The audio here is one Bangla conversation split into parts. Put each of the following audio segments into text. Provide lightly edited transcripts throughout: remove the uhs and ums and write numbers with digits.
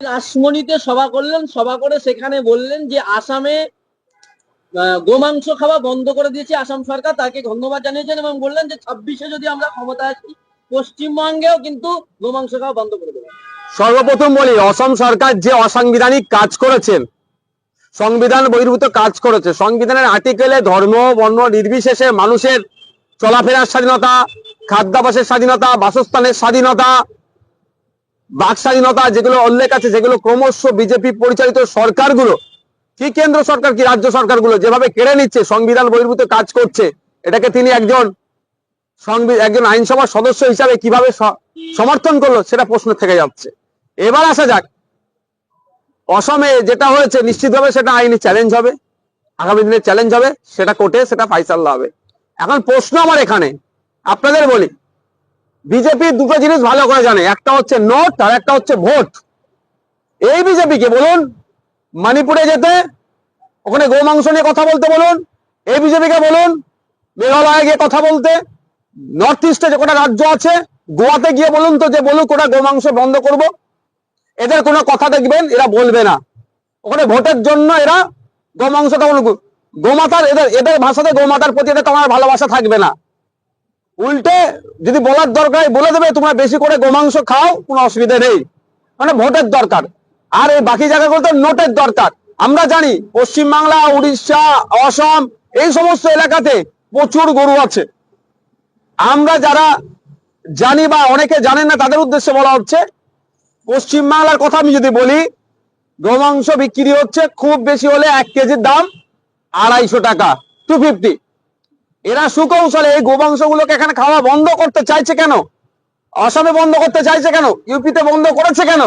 কাশমণিতে সভা করলেন, সভা করে সেখানে বললেন যে আসামে গোমাংস খাওয়া বন্ধ করে দিয়েছে আসাম সরকার, তাকে ধন্যবাদ জানিয়েছেন এবং বললেন যে 26-এ যদি আমরা ক্ষমতায় আসি পশ্চিমবঙ্গেও কিন্তু গোমাংস খাওয়া বন্ধ করে দেবো। সর্বপ্রথম বলি, অসম সরকার যে অসাংবিধানিক কাজ করেছেন, সংবিধান বহির্ভূত কাজ করেছে, সংবিধানের আর্টিকেলে ধর্ম বর্ণ নির্বিশেষে মানুষের চলাফেরার স্বাধীনতা, খাদ্যাভ্যাসের স্বাধীনতা, বাসস্থানের স্বাধীনতা, বাক স্বাধীনতা যেগুলো উল্লেখ আছে, যেগুলো ক্রমশ বিজেপি পরিচালিত সরকারগুলো, কি কেন্দ্র সরকার কি রাজ্য সরকারগুলো যেভাবে কেড়ে নিচ্ছে, সংবিধান বহির্ভূত কাজ করছে, এটাকে তিনি একজন আইনসভার সদস্য হিসাবে কিভাবে সমর্থন করলো সেটা প্রশ্ন থেকে যাচ্ছে। এবার আসা যাক, অসমে যেটা হয়েছে নিশ্চিতভাবে সেটা আইনি চ্যালেঞ্জ হবে, আগামী দিনে চ্যালেঞ্জ হবে, সেটা কোর্টে সেটা ফাইসাল্লা হবে। এখন প্রশ্ন আমার এখানে আপনাদের বলি, বিজেপি দুটো জিনিস ভালো করে জানে, একটা হচ্ছে নোট আর একটা হচ্ছে ভোট। এই বিজেপিকে বলুন মণিপুরে যেতে, ওখানে গোমাংস নিয়ে কথা বলতে বলুন, এই বিজেপিকে বলুন মেঘালয়ে গিয়ে কথা বলতে, নর্থ ইস্টে যে কটা রাজ্য আছে গোয়াতে গিয়ে বলুন তো যে বলুক ওটা গোমাংস বন্ধ করব, এদের কোনো কথা দেখবেন এরা বলবে না। ওখানে ভোটের জন্য এরা গোমাংসটা গোমাতার, এদের ভাষাতে গোমাতার প্রতি এদের তোমার ভালোবাসা থাকবে না। উল্টে যদি বলার দরকার বলে দেবে তোমরা বেশি করে গোমাংস খাও, কোনো অসুবিধা নেই, মানে ভোটের দরকার। আর এই বাকি জায়গাগুলোতে নোটের দরকার। আমরা জানি পশ্চিমবাংলা, উড়িষ্যা, অসম এই সমস্ত এলাকাতে প্রচুর গরু আছে। আমরা যারা জানি বা অনেকে জানেন না তাদের উদ্দেশ্যে বলা হচ্ছে, পশ্চিমবাংলার কথা আমি যদি বলি, গোমাংস বিক্রি হচ্ছে খুব বেশি হলে 1 কেজির দাম 250 টাকা, 250। এরা সুকৌশলে এই গোমাংস গুলোকে এখানে খাওয়া বন্ধ করতে চাইছে কেন? অসমে বন্ধ করতে চাইছে কেন? ইউপিতে বন্ধ করেছে কেন?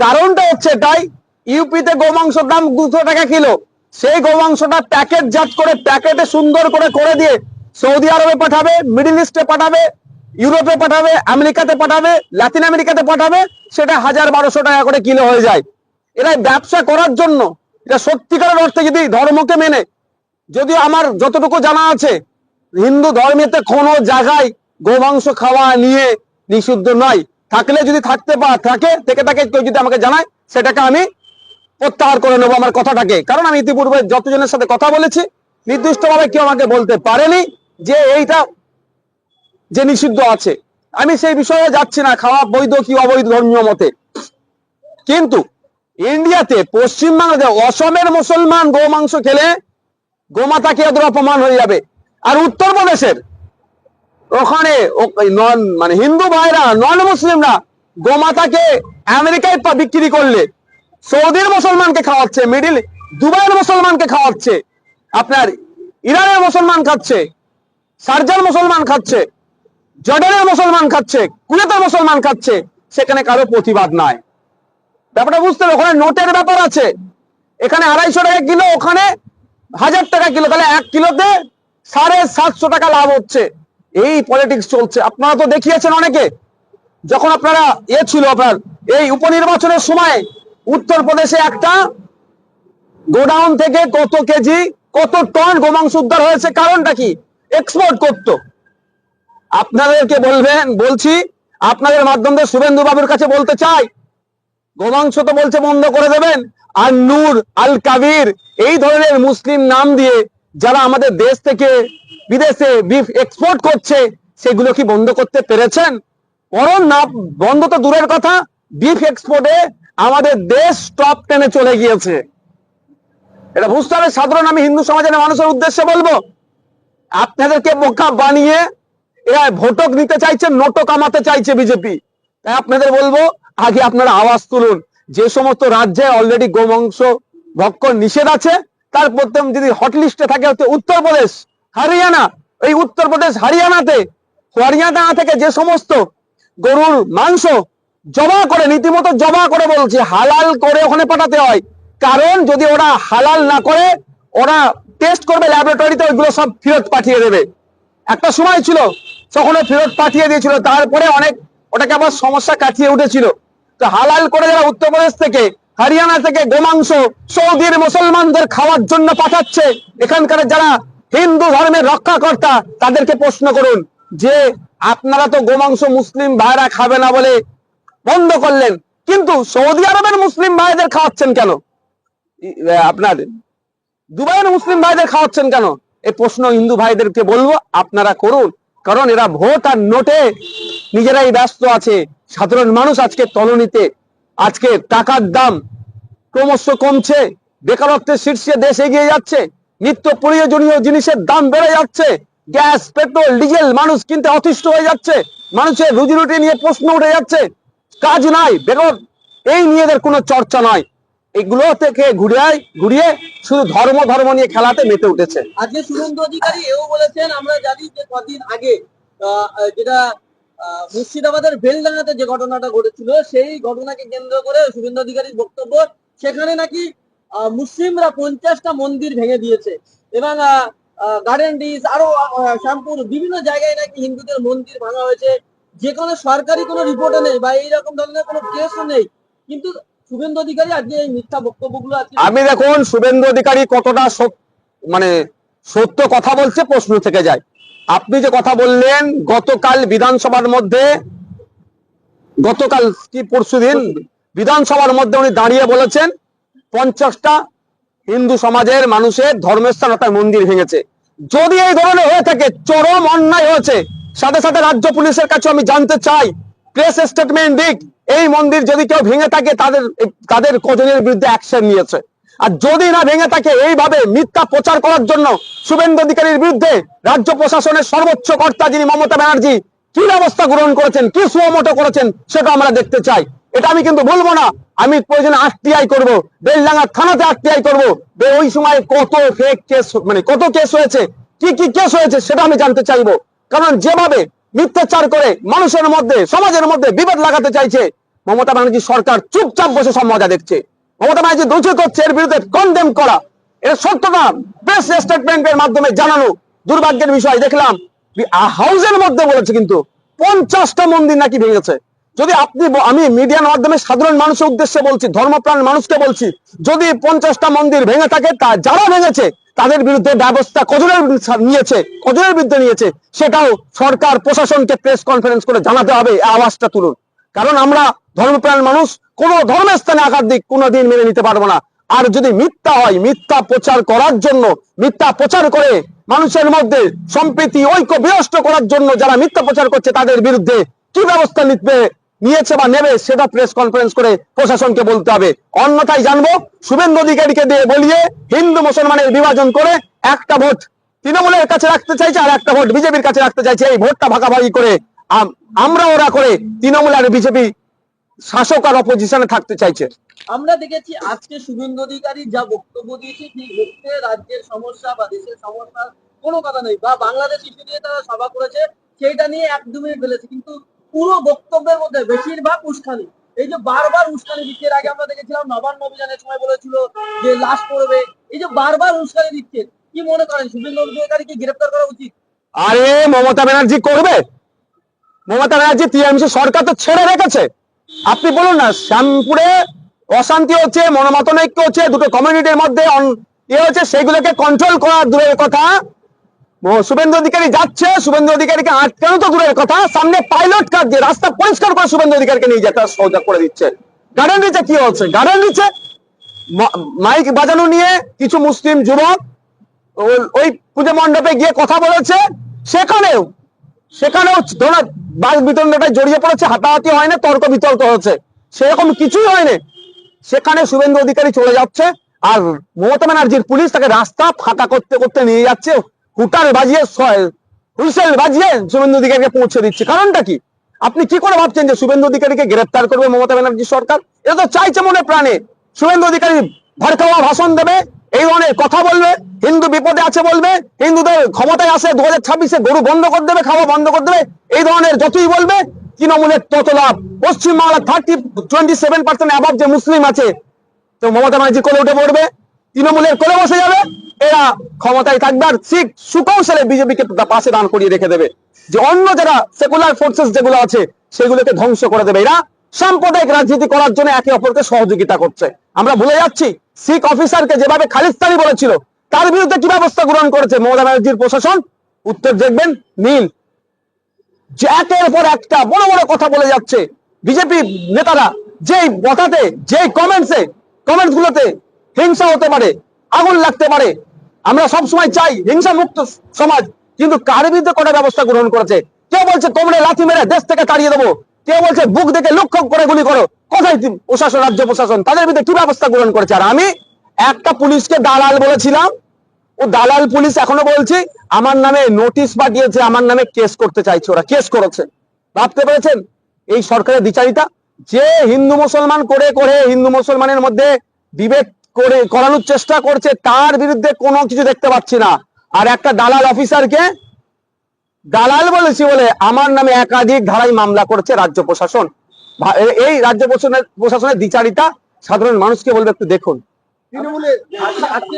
কারণটা হচ্ছে এটাই, ইউপিতে গোমাংসের দাম 200 টাকা কিলো, সেই গোমাংসটা প্যাকেটজাত করে প্যাকেটে সুন্দর করে দিয়ে সৌদি আরবে পাঠাবে, মিডল ইস্টে পাঠাবে, ইউরোপে পাঠাবে, আমেরিকাতে পাঠাবে, লাতিন আমেরিকাতে পাঠাবে, সেটা 1000-1200 টাকা করে কিলো হয়ে যায়। এরা ব্যবসা করার জন্য, এটা সত্যিকারের অর্থে যদি ধর্মকে মেনে, যদিও আমার যতটুকু জানা আছে হিন্দু ধর্মেতে কোনো জায়গায় গোমাংস খাওয়া নিয়ে নিষিদ্ধ নয়, থাকলে যদি থেকে থাকে কেউ যদি আমাকে জানায় সেটাকে আমি প্রত্যাহার করে নেবো আমার কথাটাকে। কারণ আমি ইতিপূর্বে যতজনের সাথে কথা বলেছি নির্দিষ্টভাবে কেউ আমাকে বলতে পারেনি যে এইটা যে নিষিদ্ধ আছে। আমি সেই বিষয়ে যাচ্ছি না, খাওয়া বৈধ কি অবৈধ ধর্মীয় মতে। কিন্তু ইন্ডিয়াতে, পশ্চিমবাংলাতে অসমের মুসলমান গোমাংস খেলে গোমাতাকে এদের অপমান হয়ে যাবে। আর উত্তরপ্রদেশের ওখানে মানে হিন্দু ভাইরা, নন মুসলিমরা গোমাতাকে আমেরিকায় বিক্রি করলে সৌদির মুসলমানকে খাওয়াচ্ছে, দুবাইয়ের মুসলমানকে খাওয়াচ্ছে, আপনার ইরানের মুসলমান খাচ্ছে, শারজার মুসলমান খাচ্ছে, জর্ডানের মুসলমান খাচ্ছে, কুয়েতের মুসলমান খাচ্ছে, সেখানে কারো প্রতিবাদ নাই। ব্যাপারটা বুঝতে হবে, ওখানে নোটের ব্যাপার আছে। এখানে 250 টাকা কিলো, ওখানে 1000 টাকা কিলো, তাহলে 1 কিলোতে 750 টাকা লাভ হচ্ছে। এই পলিটিক্স চলছে। আপনারা তো দেখিয়েছেন অনেকে, যখন আপনারা ছিল আপনার এই উপনির্বাচনের সময় উত্তরপ্রদেশে একটা গোডাউন থেকে কত কেজি কত টন গোমাংস উদ্ধার হয়েছে। কারণটা কি? এক্সপোর্ট করতো। আপনাদেরকে বলছি, আপনাদের মাধ্যমে শুভেন্দু বাবুর কাছে বলতে চাই, গোমাংস তো বলছে বন্ধ করে দেবেন, আর নূর আল কাবির এই ধরনের মুসলিম নাম দিয়ে যারা আমাদের দেশ থেকে বিদেশে বিফ এক্সপোর্ট করছে সেগুলো কি বন্ধ করতে পেরেছেন? বরং না, বন্ধ তো দূরের কথা, বিফ এক্সপোর্টে আমাদের দেশ টপ 10-এ চলে গিয়েছে। এটা বুঝতে হবে। সাধারণ আমি হিন্দু সমাজের মানুষের উদ্দেশ্যে বলবো, আপনাদেরকে বোকা বানিয়ে এরা ভোটক নিতে চাইছে, নোটক কামাতে চাইছে বিজেপি। তাই আপনাদের বলবো, আগে আপনারা আওয়াজ তুলুন। যে সমস্ত রাজ্যে অলরেডি গোমাংস ভক্ষণ নিষেধ আছে, তার প্রথম যদি হট লিস্টে থাকে হচ্ছে উত্তরপ্রদেশ, হরিয়ানা। এই উত্তরপ্রদেশ, হরিয়ানা থেকে যে সমস্ত গরুর মাংস জবা করে, রীতিমতো জবা করে বলছে, হালাল করে ওখানে পাঠাতে হয়। কারণ যদি ওরা হালাল না করে, ওরা টেস্ট করবে ল্যাবরেটরিতে, ওইগুলো সব ফেরত পাঠিয়ে দেবে। একটা সময় ছিল তখন ফেরত পাঠিয়ে দিয়েছিল, তারপরে অনেক ওটাকে আবার সমস্যা কাটিয়ে উঠেছিল। তো হালাল করে যারা উত্তরপ্রদেশ থেকে, হরিয়ানা থেকে গোমাংস সৌদির মুসলমানদের খাওয়ার জন্য পাঠাচ্ছে, এখানকার যারা হিন্দু ধর্মের রক্ষাকর্তা তাদেরকে প্রশ্ন করুন যে আপনারা তো গোমাংস মুসলিম ভাইরা খাবে না বলে বন্ধ করলেন, কিন্তু সৌদি আরবের মুসলিম ভাইদের খাওয়াচ্ছেন কেন? আপনার দুবাইয়ের মুসলিম ভাইদের খাওয়াচ্ছেন কেন? এই প্রশ্ন হিন্দু ভাইদেরকে বলবো, আপনারা করুন। কারণ এরা ভোট আর নোটে নিজেরাই ব্যস্ত আছে। সাধারণ মানুষ আজকে তলনিতে, আজকে টাকার দাম ক্রমশ কমছে, বেকারত্বের শীর্ষে দেশ এগিয়ে যাচ্ছে, নিত্য প্রয়োজনীয় জিনিসের দাম বেড়ে যাচ্ছে, গ্যাস পেট্রোল ডিজেল মানুষ কিনতে অতিষ্ঠ হয়ে যাচ্ছে, মানুষের রুজি রুটি নিয়ে প্রশ্ন উঠে যাচ্ছে, কাজ নাই, বেকার, এই নিয়ে এদের কোনো চর্চা নয়। এগুলো থেকে ঘুরিয়ে শুধু ধর্ম ধর্ম নিয়ে খেলাতে মেতে উঠেছে। আজকে শুভেন্দু অধিকারী এও বলেছেন, আমরা জানি যে কদিন আগে যেটা মুর্শিদাবাদের বেলডাঙ্গাতে যে ঘটনাটা ঘটেছিল, সেই ঘটনাকে কেন্দ্র করে শুভেন্দু অধিকারীর বক্তব্য, সেখানে নাকি মুসলিমরা 50টা মন্দির ভেঙে দিয়েছে এবং গার্ডেন ডিস আরো শ্যামপুর বিভিন্ন জায়গায় নাকি হিন্দুদের মন্দির ভাঙা হয়েছে, যেখানে সরকারি কোনো রিপোর্টও নেই বা এইরকম ধরনের কোনো কেসও নেই। কিন্তু শুভেন্দু অধিকারী আজকে এই মিথ্যা বক্তব্যগুলো আছে। আমি দেখুন শুভেন্দু অধিকারী কতটা মানে সত্য কথা বলছে প্রশ্ন থেকে যায়। আপনি যে কথা বললেন গতকাল বিধানসভার মধ্যে, গতকাল কি পরশুদিন বিধানসভার মধ্যে উনি দাঁড়িয়ে বলেছেন 50টা হিন্দু সমাজের মানুষের ধর্মস্থান অর্থাৎ মন্দির ভেঙেছে। যদি এই ধরনের হয়ে থাকে, চরম অন্যায় হয়েছে। সাথে সাথে রাজ্য পুলিশের কাছে আমি জানতে চাই, প্রেস স্টেটমেন্ট দিক, এই মন্দির যদি কেউ ভেঙে থাকে তাদের কজনের বিরুদ্ধে অ্যাকশন নিয়েছে। আর যদি না ভেঙে থাকে, এইভাবে মিথ্যা প্রচার করার জন্য শুভেন্দু অধিকারীর বিরুদ্ধে রাজ্য প্রশাসনের সর্বোচ্চ কর্তা যিনি মমতা ব্যানার্জি কি ব্যবস্থা গ্রহণ করেছেন, কি সুমোটো করেছেন, সেটা আমরা দেখতে চাই। এটা আমি কিন্তু বলবো না, আমি প্রয়োজনে আরটিআই করবো, বেলডাঙ্গা থানাতে আরটিআই করবো। ওই সময় কত ফেক কেস, মানে কত কেস হয়েছে, কি কি কেস হয়েছে, সেটা আমি জানতে চাইবো। কারণ যেভাবে মিথ্যাচার করে মানুষের মধ্যে, সমাজের মধ্যে বিভেদ লাগাতে চাইছে মমতা ব্যানার্জি সরকার চুপচাপ বসে সব মজা দেখছে। মমতা ব্যানার্জি দোষী করছে, এর বিরুদ্ধে কনডেম করা, এর সত্যতা প্রেস স্টেটমেন্টের মাধ্যমে জানানো। দুর্ভাগ্যের বিষয় দেখলাম হাউসের মধ্যে বলেছে কিন্তু 50টা মন্দির নাকি ভেঙেছে। যদি আমি মিডিয়ার মাধ্যমে সাধারণ মানুষের উদ্দেশ্যে বলছি, ধর্মপ্রাণ মানুষকে বলছি, যদি 50টা মন্দির ভেঙে থাকে, তা যারা ভেঙেছে তাদের বিরুদ্ধে ব্যবস্থা কজনের বিরুদ্ধে নিয়েছে, সেটাও সরকার প্রশাসনকে প্রেস কনফারেন্স করে জানাতে হবে। আওয়াজটা তুলুন। কারণ আমরা ধর্মপ্রাণ মানুষ, কোন ধর্মের স্থানে আঘাত দিক কোনোদিন মেনে নিতে পারবো না। আর যদি মিথ্যা হয়, মিথ্যা প্রচার করার জন্য, মিথ্যা প্রচার করে মানুষের মধ্যে সম্প্রীতি ঐক্য বিনষ্ট করার জন্য যারা মিথ্যা প্রচার করছে, তাদের বিরুদ্ধে কি ব্যবস্থা নিয়েছে বা নেবে, সেটা প্রেস কনফারেন্স করে প্রশাসনকে বলতে হবে। অন্যথায় জানবো শুভেন্দু অধিকারীকে দিয়ে বলিয়ে হিন্দু মুসলমানের বিভাজন করে একটা ভোট তৃণমূলের কাছে রাখতে চাইছে আর একটা ভোট বিজেপির কাছে রাখতে চাইছে। এই ভোটটা ভাগাভাগি করে ওরা করে তৃণমূল আর বিজেপি শাসক আর অপোজিশনে থাকতে চাইছে। আমরা দেখেছি আজকে শুভেন্দু অধিকারী যা বক্তব্য দিয়েছে, ঠিক হচ্ছে রাজ্যের সমস্যা বা দেশের সমস্যার কোনো কথা নেই, বা বাংলাদেশ ইস্যু নিয়ে তারা সভা করেছে, সেইটা নিয়ে একদমই ফেলেছে। কিন্তু পুরো বক্তব্যের মধ্যে বেশিরভাগ উস্কানি, এই যে বারবার উস্কানি দিচ্ছে। এর আগে আমরা দেখেছিলাম নবান্ন অভিযানের সময় বলেছিল যে লাশ পড়বে, এই যে বারবার উস্কানি দিচ্ছে। কি মনে করেন শুভেন্দু অধিকারীকে গ্রেফতার করা উচিত? আরে মমতা ব্যানার্জি করবে, মমতা ব্যানার্জি টিএমসি সরকার তো ছেড়ে রেখেছে। আপনি বলুন না, শ্যামপুরে অশান্তি হচ্ছে, মনোমাতনৈক্য হচ্ছে, দুটো কমিউনিটির মধ্যে হচ্ছে, সেগুলোকে কন্ট্রোল করার দূরের কথা, শুভেন্দু অধিকারী যাচ্ছে, শুভেন্দু অধিকারীকে আটকানো তো দূরের কথা, সামনে পাইলট কাজ দিয়ে রাস্তা পরিষ্কার করে শুভেন্দু অধিকারীকে নিয়ে যেতে সহযোগ করে দিচ্ছে। গার্ডেন রিচে কি হচ্ছে? গার্ডেন রিচে মাইক বাজানো নিয়ে কিছু মুসলিম যুবক ওই পুজো মণ্ডপে গিয়ে কথা বলেছে, সেখানেও বাস বিতরণটায় জড়িয়ে পড়েছে, হাতাহাতি হয় না, তর্ক বিতর্ক হচ্ছে, সেরকম কিছুই হয়নি। সেখানে শুভেন্দু অধিকারী চলে যাচ্ছে আর মমতা ব্যানার্জির পুলিশ তাকে রাস্তা ফাঁকা করতে করতে নিয়ে যাচ্ছে, হুইসেল বাজিয়ে শুভেন্দু অধিকারীকে পৌঁছে দিচ্ছে। কারণটা কি? আপনি কি করে ভাবছেন যে শুভেন্দু অধিকারীকে গ্রেফতার করবে মমতা ব্যানার্জি সরকার? এটা তো চাইছে মনে প্রাণে শুভেন্দু অধিকারী ভরকাওয়া ভাষণ দেবে, এই ধরনের কথা বলবে, হিন্দু বিপদে আছে বলবে, হিন্দুদের ক্ষমতায় আসে 2026-এ গরু বন্ধ করে দেবে, খাওয়া বন্ধ করে দেবে, এই ধরনের যতই বলবে তৃণমূলের তত লাভ। পশ্চিমবাংলা 27% অ্যাবভ যে মুসলিম আছে, তো মমতা ব্যানার্জি কোলে উঠে পড়বে, তৃণমূলের কোলে বসে যাবে, এরা ক্ষমতায় থাকবে আর ঠিক সুকৌশলে বিজেপিকে পাশে দান করিয়ে রেখে দেবে, যে অন্য যারা সেকুলার ফোর্সেস যেগুলো আছে সেগুলোকে ধ্বংস করে দেবে। এরা সাম্প্রদায়িক রাজনীতি করার জন্য একে অপরকে সহযোগিতা করছে। আমরা ভুলে যাচ্ছি শিখ অফিসারকে যেভাবে খালিস্তানি বলেছিল, তার বিরুদ্ধে কি ব্যবস্থা গ্রহণ করেছে মমতা ব্যানার্জির প্রশাসন? উত্তর দেখবেন নীল। যে একের পর একটা বড় বড় কথা বলে যাচ্ছে বিজেপি নেতারা, যেই বটাতে, যেই কমেন্টস গুলোতে হিংসা হতে পারে, আগুন লাগতে পারে। আমরা সব সময় চাই হিংসা মুক্ত সমাজ, কিন্তু কার বিরুদ্ধে কটা ব্যবস্থা গ্রহণ করেছে? কেউ বলছে কোমরে লাথি মেরে দেশ থেকে তাড়িয়ে দেবো, কেউ বলছে বুক দেখে লক্ষ্য করে গুলি করো। কোথায় প্রশাসন, রাজ্য প্রশাসন তাদের বিরুদ্ধে কি ব্যবস্থা গ্রহণ করেছে? আর আমি একটা পুলিশকে দালাল বলেছিলাম, ও দালাল পুলিশ এখনো বলছি আমার নামে নোটিশ পাঠিয়েছে, আমার নামে কেস করতে চাইছে, ওরা কেস করেছে। ভাবতে পেরেছেন এই সরকারের দ্বিচারিতা? যে হিন্দু মুসলমান করে করে হিন্দু মুসলমানের মধ্যে বিভেদ করে করানোর চেষ্টা করছে, তার বিরুদ্ধে কোনো কিছু দেখতে পাচ্ছি না। আর একটা দালাল অফিসারকে দালাল বলেছি বলে আমার নামে একাধিক ধারায় মামলা করেছে রাজ্য প্রশাসন। এই রাজ্য প্রশাসনের দ্বিচারিতা সাধারণ মানুষকে বলবে একটু দেখুন। তৃণমূলে আজকে